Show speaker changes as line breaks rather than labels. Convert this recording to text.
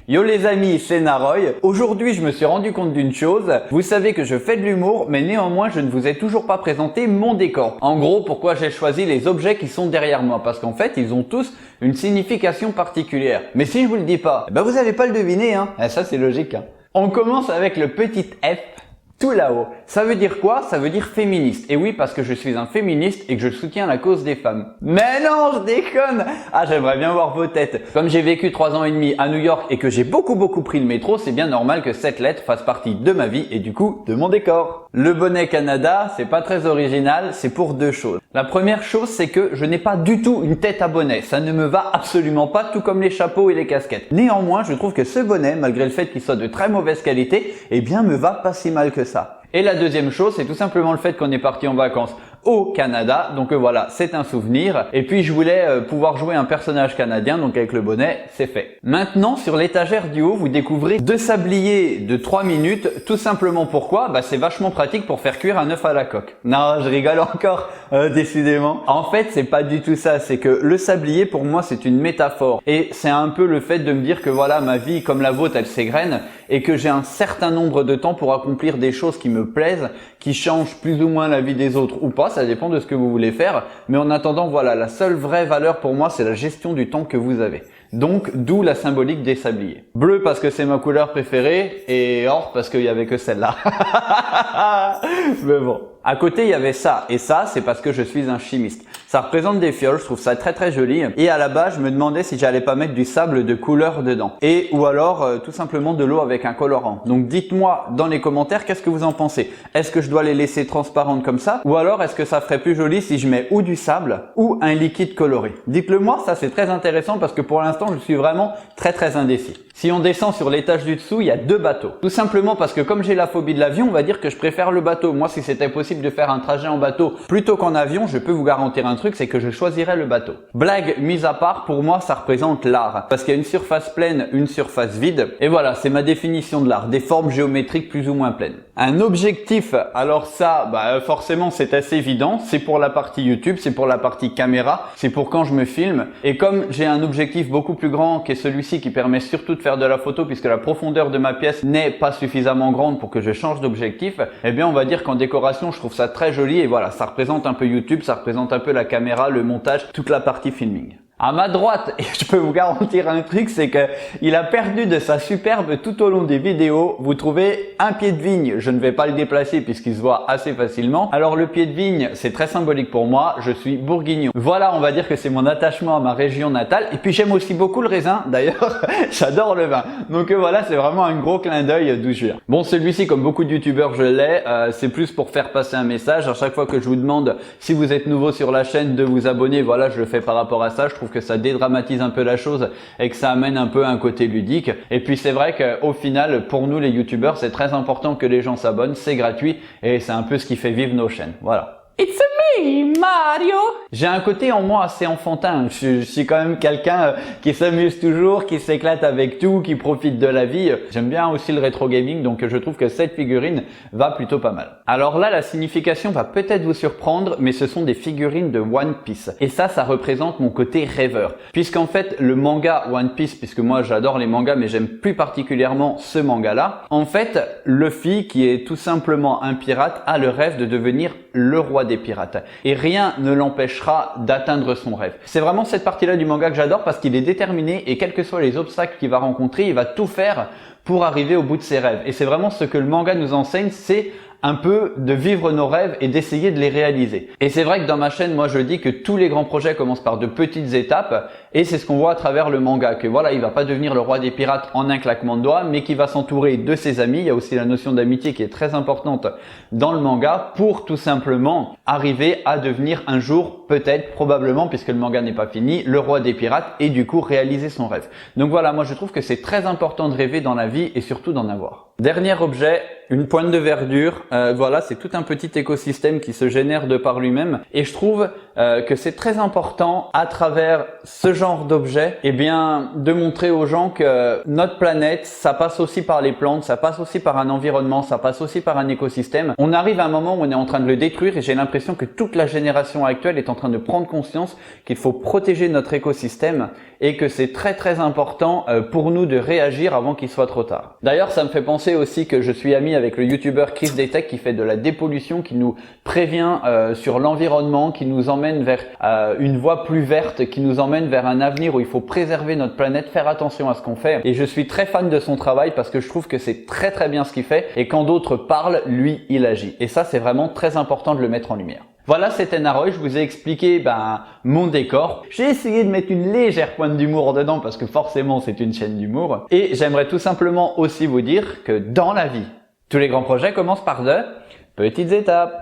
Yo les amis, c'est Naroy. Aujourd'hui, je me suis rendu compte d'une chose. Vous savez que je fais de l'humour, mais néanmoins, je ne vous ai toujours pas présenté mon décor. En gros, pourquoi j'ai choisi les objets qui sont derrière moi? Parce qu'en fait, ils ont tous une signification particulière. Mais si je vous le dis pas, vous n'allez pas le deviner, hein. Ça, c'est logique, hein. On commence avec le petit F. Tout là-haut. Ça veut dire quoi? Ça veut dire féministe. Et oui, parce que je suis un féministe et que je soutiens la cause des femmes. Mais non, je déconne! Ah, j'aimerais bien voir vos têtes. Comme j'ai vécu 3 ans et demi à New York et que j'ai beaucoup pris le métro, c'est bien normal que cette lettre fasse partie de ma vie et du coup, de mon décor. Le bonnet Canada, c'est pas très original, c'est pour 2 choses. La première chose, c'est que je n'ai pas du tout une tête à bonnet. Ça ne me va absolument pas, tout comme les chapeaux et les casquettes. Néanmoins, je trouve que ce bonnet, malgré le fait qu'il soit de très mauvaise qualité, eh bien, me va pas si mal que ça. Et la deuxième chose, c'est tout simplement le fait qu'on est parti en vacances au Canada. Donc voilà, c'est un souvenir. Et puis je voulais pouvoir jouer un personnage canadien, donc avec le bonnet, c'est fait. Maintenant, sur l'étagère du haut, vous découvrez 2 sabliers de 3 minutes. Tout simplement pourquoi? C'est vachement pratique pour faire cuire un œuf à la coque. Non, je rigole encore, décidément. En fait, c'est pas du tout ça. C'est que le sablier, pour moi, c'est une métaphore. Et c'est un peu le fait de me dire que voilà, ma vie, comme la vôtre, elle s'égrène et que j'ai un certain nombre de temps pour accomplir des choses qui me plaisent, qui changent plus ou moins la vie des autres ou pas, ça dépend de ce que vous voulez faire. Mais en attendant, voilà, la seule vraie valeur pour moi, c'est la gestion du temps que vous avez. Donc, d'où la symbolique des sabliers. Bleu parce que c'est ma couleur préférée et or parce qu'il y avait que celle-là. Mais bon. À côté, il y avait ça. Et ça, c'est parce que je suis un chimiste. Ça représente des fioles. Je trouve ça très joli. Et à la base, je me demandais si j'allais pas mettre du sable de couleur dedans. Et ou alors, tout simplement de l'eau avec un colorant. Donc, dites-moi dans les commentaires, qu'est-ce que vous en pensez? Est-ce que je dois les laisser transparentes comme ça? Ou alors, est-ce que ça ferait plus joli si je mets ou du sable ou un liquide coloré? Dites-le moi, ça c'est très intéressant parce que pour l'instant, je suis vraiment très indécis. Si on descend sur l'étage du dessous, il y a 2 bateaux. Tout simplement parce que comme j'ai la phobie de l'avion, on va dire que je préfère le bateau. Moi, si c'était possible de faire un trajet en bateau plutôt qu'en avion, je peux vous garantir un truc, c'est que je choisirais le bateau. Blague mise à part, pour moi, ça représente l'art. Parce qu'il y a une surface pleine, une surface vide. Et voilà, c'est ma définition de l'art. Des formes géométriques plus ou moins pleines. Un objectif, alors ça, forcément, c'est assez évident. C'est pour la partie YouTube, c'est pour la partie caméra, c'est pour quand je me filme. Et comme j'ai un objectif beaucoup plus grand qu'est celui-ci qui permet surtout de faire de la photo puisque la profondeur de ma pièce n'est pas suffisamment grande pour que je change d'objectif, eh bien on va dire qu'en décoration je trouve ça très joli et voilà, ça représente un peu YouTube, ça représente un peu la caméra, le montage, toute la partie filming. À ma droite, et je peux vous garantir un truc, c'est que il a perdu de sa superbe tout au long des vidéos. Vous trouvez un pied de vigne, je ne vais pas le déplacer puisqu'il se voit assez facilement. Alors le pied de vigne, c'est très symbolique pour moi, je suis bourguignon. Voilà, on va dire que c'est mon attachement à ma région natale. Et puis j'aime aussi beaucoup le raisin, d'ailleurs, j'adore le vin. Donc voilà, c'est vraiment un gros clin d'œil d'où je viens. Bon, celui-ci, comme beaucoup de youtubeurs, je l'ai, c'est plus pour faire passer un message. À chaque fois que je vous demande si vous êtes nouveau sur la chaîne de vous abonner, voilà, je le fais par rapport à ça. Je trouve que ça dédramatise un peu la chose et que ça amène un peu un côté ludique. Et puis c'est vrai qu'au final, pour nous les youtubeurs, c'est très important que les gens s'abonnent, c'est gratuit et c'est un peu ce qui fait vivre nos chaînes. Voilà. It's me, Mario! J'ai un côté en moi assez enfantin. Je suis quand même quelqu'un qui s'amuse toujours, qui s'éclate avec tout, qui profite de la vie. J'aime bien aussi le rétro gaming, donc je trouve que cette figurine va plutôt pas mal. Alors là, la signification va peut-être vous surprendre, mais ce sont des figurines de One Piece. Et ça représente mon côté rêveur. Puisqu'en fait, le manga One Piece, puisque moi j'adore les mangas, mais j'aime plus particulièrement ce manga-là. En fait, Luffy, qui est tout simplement un pirate, a le rêve de devenir le roi des pirates. Et rien ne l'empêchera d'atteindre son rêve. C'est vraiment cette partie-là du manga que j'adore parce qu'il est déterminé et quels que soient les obstacles qu'il va rencontrer, il va tout faire pour arriver au bout de ses rêves. Et c'est vraiment ce que le manga nous enseigne, c'est un peu de vivre nos rêves et d'essayer de les réaliser. Et c'est vrai que dans ma chaîne, moi je dis que tous les grands projets commencent par de petites étapes et c'est ce qu'on voit à travers le manga, que voilà, il va pas devenir le roi des pirates en un claquement de doigts, mais qu'il va s'entourer de ses amis. Il y a aussi la notion d'amitié qui est très importante dans le manga pour tout simplement arriver à devenir un jour, peut-être, probablement, puisque le manga n'est pas fini, le roi des pirates et du coup réaliser son rêve. Donc voilà, moi je trouve que c'est très important de rêver dans la vie et surtout d'en avoir. Dernier objet, une pointe de verdure. Voilà, c'est tout un petit écosystème qui se génère de par lui-même. Et je trouve que c'est très important à travers ce genre d'objet, eh bien, de montrer aux gens que notre planète, ça passe aussi par les plantes, ça passe aussi par un environnement, ça passe aussi par un écosystème. On arrive à un moment où on est en train de le détruire et j'ai l'impression que toute la génération actuelle est en train de prendre conscience qu'il faut protéger notre écosystème et que c'est très très important pour nous de réagir avant qu'il soit trop tard. D'ailleurs, ça me fait penser aussi que je suis ami avec le youtubeur Chris Detech qui fait de la dépollution, qui nous prévient sur l'environnement, qui nous emmène vers une voie plus verte, qui nous emmène vers un avenir où il faut préserver notre planète, faire attention à ce qu'on fait. Et je suis très fan de son travail parce que je trouve que c'est très très bien ce qu'il fait et quand d'autres parlent, lui, il agit. Et ça, c'est vraiment très important de le mettre en lumière. Voilà, c'était Naroy, je vous ai expliqué mon décor. J'ai essayé de mettre une légère pointe d'humour dedans parce que forcément c'est une chaîne d'humour. Et j'aimerais tout simplement aussi vous dire que dans la vie, tous les grands projets commencent par de petites étapes.